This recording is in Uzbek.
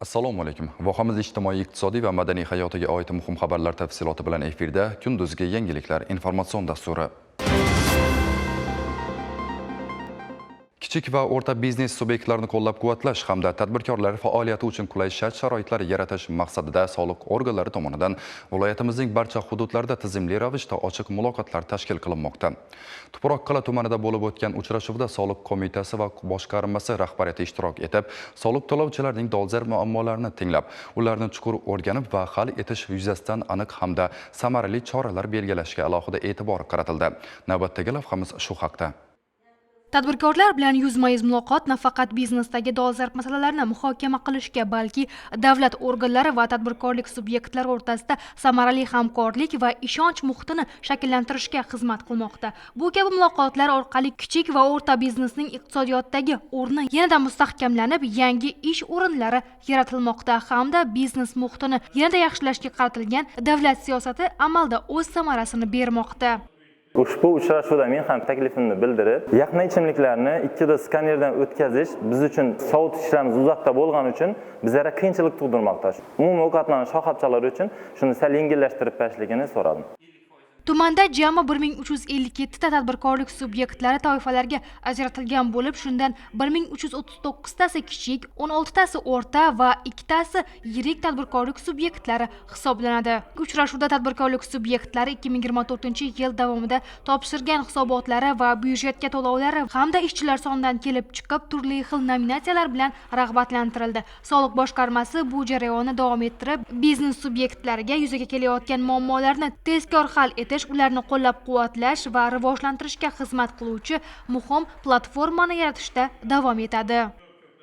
Assalomu alaykum. Vohamiz ijtimoiy, iqtisodiy va madaniy hayotiga oid muhim xabarlar tafsiloti bilan efirda kunduzgi yangiliklar informatsion dasturi. Kichik va o'rta biznes subyektlarini qo'llab-quvvatlash hamda tadbirkorlar faoliyati uchun qulay shart-sharoitlar yaratish maqsadida soliq organlari tomonidan viloyatimizning barcha hududlarida tizimli ravishda ochiq muloqotlar tashkil qilinmoqda. Tuproqqal'a tumanida bo'lib o'tgan uchrashuvda soliq qo'mitasi va boshqarmasi rahbariyati ishtirok etib, soliq to'lovchilarning dolzarb muammolarini tinglab, ularni chuqur o'rganib va hal etish yuzasidan aniq hamda samarali choralar belgilashga alohida e'tibor qaratildi. Navbatdagi lavhamiz shu haqda. Tadbirkorlar bilan yuzma-yuz muloqot nafaqat biznesdagi dolzarb masalalarni muhokama qilishga, balki davlat organlari va tadbirkorlik subyektlari o'rtasida samarali hamkorlik va ishonch muhitini shakllantirishga xizmat qilmoqda. Bu kabi muloqotlar orqali kichik va o'rta biznesning iqtisodiyotdagi o'rni yanada mustahkamlanib, yangi ish o'rinlari yaratilmoqda hamda biznes muhitini yanada yaxshilashga qaratilgan davlat siyosati amalda o'z samarasini bermoqda. Ushbu uchrashuvda men ham taklifimni bildirib, yaqin ichimliklarni 2D skanerdan o'tkazish biz uchun sovutish ishlarimiz uzoqda bo'lgani uchun bizlarga qiyinchilik tug'dirmoqda. Umumiy ovqatlanish shoxobchalari uchun shuni sal yengillashtirib berishligini so'radim. Tumanda jami 1357 ta tadbirkorlik subyektlari toifalarga ajratilgan bo'lib, shundan 1339 tasi kichik, 16 tasi o'rta va 2 tasi yirik tadbirkorlik subyektlari hisoblanadi. Uchrashuvda tadbirkorlik subyektlari 2024-yil davomida topshirgan hisobotlari va byudjetga to'lovlari hamda ishchilar sonidan kelib chiqib turli xil nominatsiyalar bilan rag'batlantirildi. Soliq boshqarmasi bu jarayonni davom ettirib, biznes subyektlariga yuzaga kelayotgan muammolarni tezkor hal etish, ularni qo'llab-quvvatlash va rivojlantirishga xizmat qiluvchi muhim platformani yaratishda davom etadi.